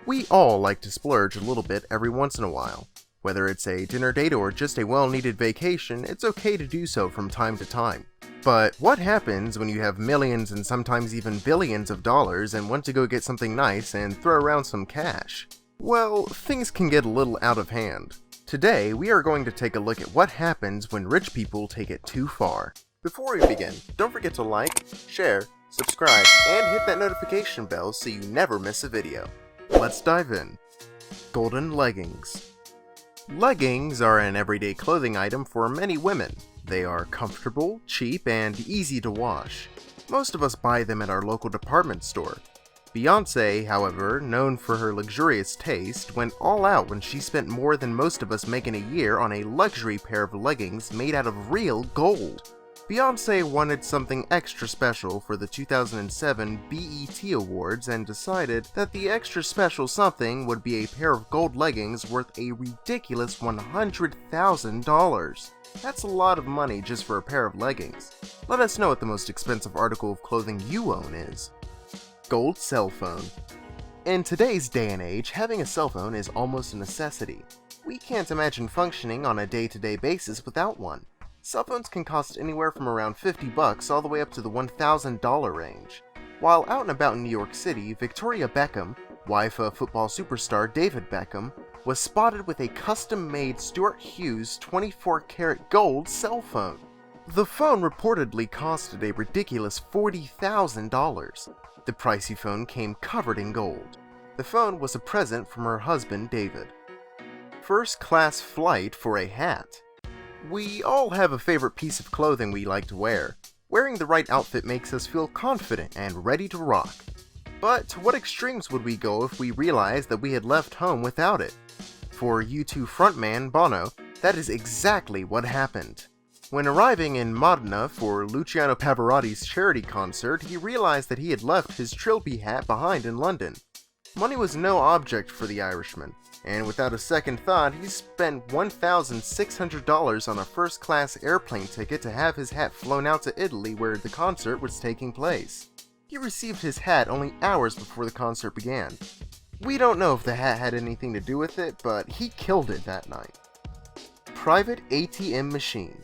We all like to splurge a little bit every once in a while. Whether it's a dinner date or just a well-needed vacation, it's okay to do so from time to time. But what happens when you have millions and sometimes even billions of dollars and want to go get something nice and throw around some cash? Well, things can get a little out of hand. Today, we are going to take a look at what happens when rich people take it too far. Before we begin, don't forget to like, share, subscribe, and hit that notification bell so you never miss a video. Let's dive in. Golden leggings. Leggings are an everyday clothing item for many women. They are comfortable, cheap, and easy to wash. Most of us buy them at our local department store. Beyoncé, however, known for her luxurious taste, went all out when she spent more than most of us make in a year on a luxury pair of leggings made out of real gold. Beyoncé wanted something extra special for the 2007 BET Awards and decided that the extra special something would be a pair of gold leggings worth a ridiculous $100,000. That's a lot of money just for a pair of leggings. Let us know what the most expensive article of clothing you own is. Gold cell phone. In today's day and age, having a cell phone is almost a necessity. We can't imagine functioning on a day-to-day basis without one. Cell phones can cost anywhere from around $50 all the way up to the $1,000 range. While out and about in New York City, Victoria Beckham, wife of football superstar David Beckham, was spotted with a custom-made Stuart Hughes 24-karat gold cell phone. The phone reportedly costed a ridiculous $40,000. The pricey phone came covered in gold. The phone was a present from her husband David. First-class flight for a hat. We all have a favorite piece of clothing we like to wear. Wearing the right outfit makes us feel confident and ready to rock. But to what extremes would we go if we realized that we had left home without it? For U2 frontman Bono, that is exactly what happened. When arriving in Modena for Luciano Pavarotti's charity concert, he realized that he had left his Trilby hat behind in London. Money was no object for the Irishman, and without a second thought, he spent $1,600 on a first-class airplane ticket to have his hat flown out to Italy where the concert was taking place. He received his hat only hours before the concert began. We don't know if the hat had anything to do with it, but he killed it that night. Private ATM Machine.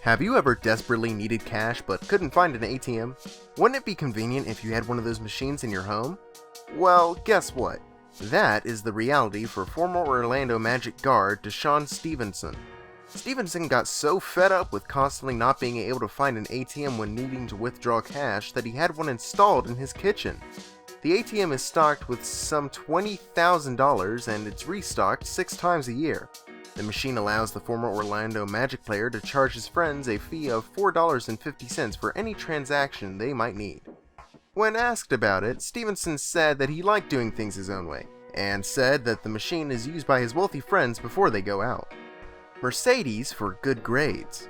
Have you ever desperately needed cash but couldn't find an ATM? Wouldn't it be convenient if you had one of those machines in your home? Well, guess what? That is the reality for former Orlando Magic guard Deshaun Stevenson. Stevenson got so fed up with constantly not being able to find an ATM when needing to withdraw cash that he had one installed in his kitchen. The ATM is stocked with some $20,000 and it's restocked 6 times a year. The machine allows the former Orlando Magic player to charge his friends a fee of $4.50 for any transaction they might need. When asked about it, Stevenson said that he liked doing things his own way, and said that the machine is used by his wealthy friends before they go out. Mercedes for good grades.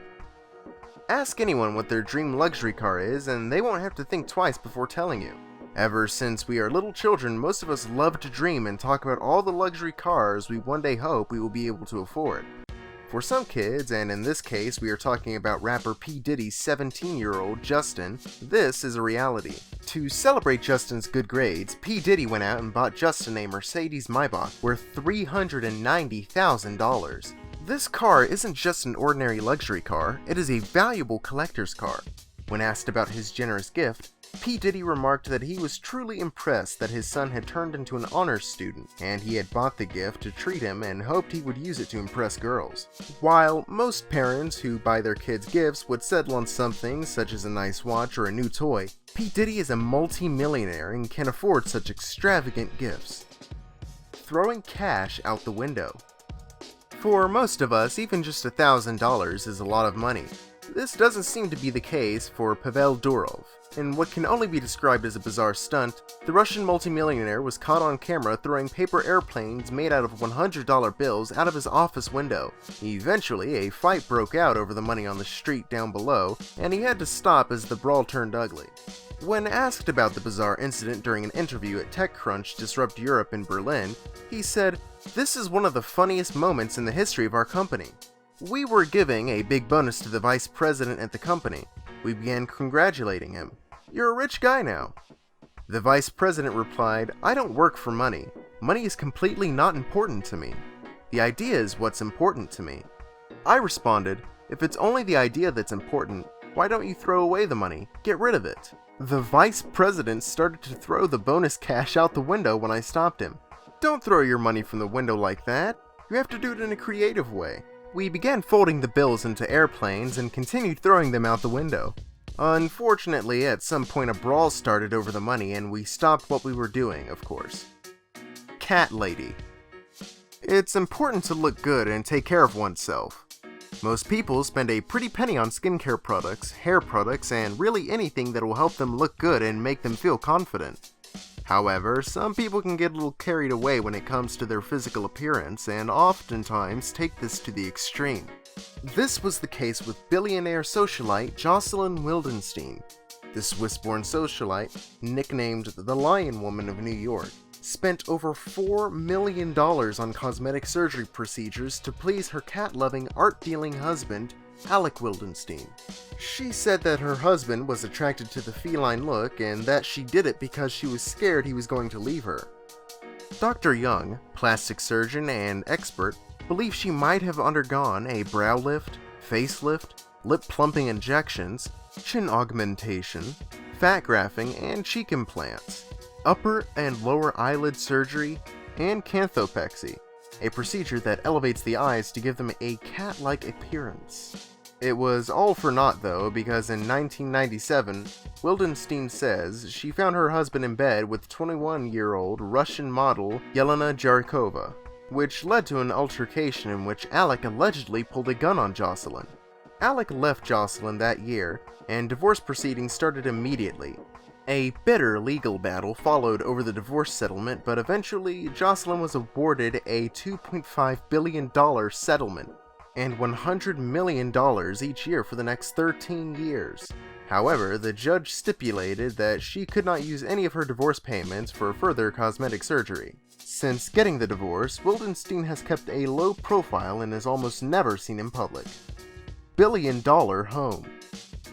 Ask anyone what their dream luxury car is, and they won't have to think twice before telling you. Ever since we are little children, most of us love to dream and talk about all the luxury cars we one day hope we will be able to afford. For some kids, and in this case we are talking about rapper P. Diddy's 17-year-old Justin, this is a reality. To celebrate Justin's good grades, P. Diddy went out and bought Justin a Mercedes Maybach worth $390,000. This car isn't just an ordinary luxury car, it is a valuable collector's car. When asked about his generous gift, P. Diddy remarked that he was truly impressed that his son had turned into an honors student, and he had bought the gift to treat him and hoped he would use it to impress girls. While most parents who buy their kids gifts would settle on something such as a nice watch or a new toy, P. Diddy is a multi-millionaire and can afford such extravagant gifts. Throwing cash out the window. For most of us, even just $1,000 is a lot of money. This doesn't seem to be the case for Pavel Durov. In what can only be described as a bizarre stunt, the Russian multimillionaire was caught on camera throwing paper airplanes made out of $100 bills out of his office window. Eventually, a fight broke out over the money on the street down below, and he had to stop as the brawl turned ugly. When asked about the bizarre incident during an interview at TechCrunch Disrupt Europe in Berlin, he said, "This is one of the funniest moments in the history of our company. We were giving a big bonus to the vice president at the company. We began congratulating him. 'You're a rich guy now.' The vice president replied, 'I don't work for money. Money is completely not important to me. The idea is what's important to me. I responded, if it's only the idea that's important, why don't you throw away the money? Get rid of it. The vice president started to throw the bonus cash out the window when I stopped him. Don't throw your money from the window like that. You have to do it in a creative way. We began folding the bills into airplanes and continued throwing them out the window. Unfortunately, at some point a brawl started over the money and we stopped what we were doing, of course. Cat lady. It's important to look good and take care of oneself. Most people spend a pretty penny on skincare products, hair products, and really anything that will help them look good and make them feel confident. However, some people can get a little carried away when it comes to their physical appearance and oftentimes take this to the extreme. This was the case with billionaire socialite Jocelyn Wildenstein. The Swiss-born socialite, nicknamed the Lion Woman of New York, spent over $4 million on cosmetic surgery procedures to please her cat-loving, art-dealing husband, Alec Wildenstein. She said that her husband was attracted to the feline look and that she did it because she was scared he was going to leave her. Dr. Young, plastic surgeon and expert, believes she might have undergone a brow lift, facelift, lip plumping injections, chin augmentation, fat grafting, and cheek implants, upper and lower eyelid surgery, and canthopexy, a procedure that elevates the eyes to give them a cat-like appearance. It was all for naught though, because in 1997, Wildenstein says she found her husband in bed with 21-year-old Russian model Yelena Jarikova, which led to an altercation in which Alec allegedly pulled a gun on Jocelyn. Alec left Jocelyn that year, and divorce proceedings started immediately. A bitter legal battle followed over the divorce settlement, but eventually Jocelyn was awarded a $2.5 billion settlement and $100 million each year for the next 13 years. However, the judge stipulated that she could not use any of her divorce payments for further cosmetic surgery. Since getting the divorce, Wildenstein has kept a low profile and is almost never seen in public. Billion-dollar home.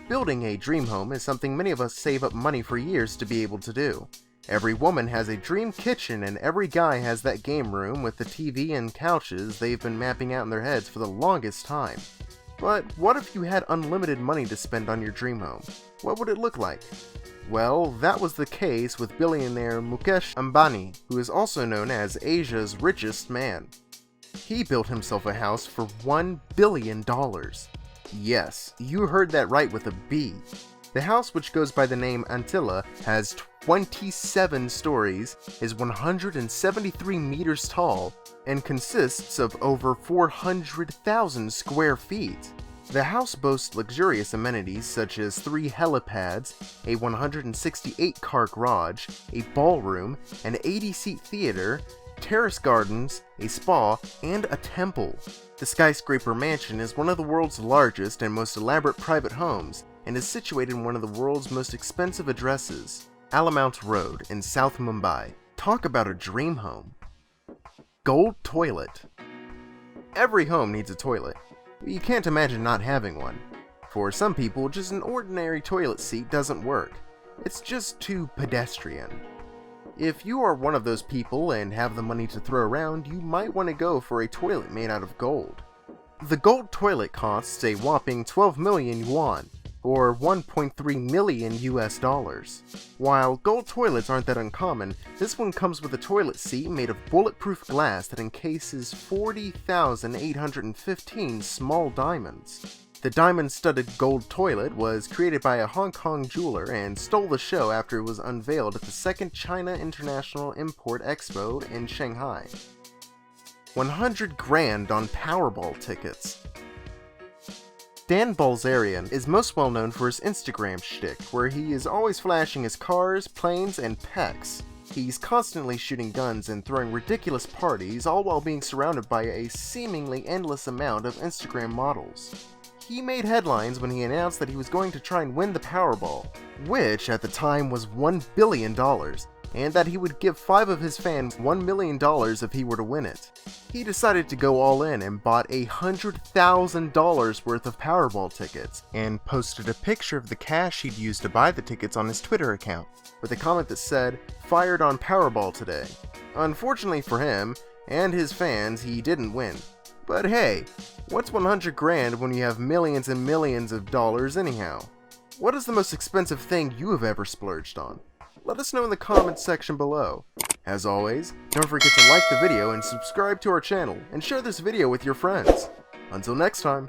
Building a dream home is something many of us save up money for years to be able to do. Every woman has a dream kitchen and every guy has that game room with the TV and couches they've been mapping out in their heads for the longest time. But what if you had unlimited money to spend on your dream home? What would it look like? Well, that was the case with billionaire Mukesh Ambani, who is also known as Asia's richest man. He built himself a house for $1 billion. Yes, you heard that right with a B. The house, which goes by the name Antilla, has 27 stories, is 173 meters tall, and consists of over 400,000 square feet. The house boasts luxurious amenities such as 3 helipads, a 168-car garage, a ballroom, an 80-seat theater, terrace gardens, a spa, and a temple. The Skyscraper Mansion is one of the world's largest and most elaborate private homes, and is situated in one of the world's most expensive addresses, Alamount Road in South Mumbai. Talk about a dream home. Gold toilet. Every home needs a toilet. You can't imagine not having one. For some people, just an ordinary toilet seat doesn't work. It's just too pedestrian. If you are one of those people and have the money to throw around, you might want to go for a toilet made out of gold. The gold toilet costs a whopping 12 million yuan, or 1.3 million US dollars. While gold toilets aren't that uncommon, this one comes with a toilet seat made of bulletproof glass that encases 40,815 small diamonds. The diamond-studded gold toilet was created by a Hong Kong jeweler and stole the show after it was unveiled at the second China International Import Expo in Shanghai. 100 grand on Powerball tickets. Dan Balzerian is most well known for his Instagram shtick, where he is always flashing his cars, planes, and pecs. He's constantly shooting guns and throwing ridiculous parties, all while being surrounded by a seemingly endless amount of Instagram models. He made headlines when he announced that he was going to try and win the Powerball, which at the time was $1 billion, and that he would give 5 of his fans $1 million if he were to win it. He decided to go all in and bought $100,000 worth of Powerball tickets, and posted a picture of the cash he'd used to buy the tickets on his Twitter account, with a comment that said, "Fired on Powerball today." Unfortunately for him, and his fans, he didn't win. But hey, what's 100 grand when you have millions and millions of dollars anyhow? What is the most expensive thing you have ever splurged on? Let us know in the comments section below. As always, don't forget to like the video and subscribe to our channel, and share this video with your friends. Until next time.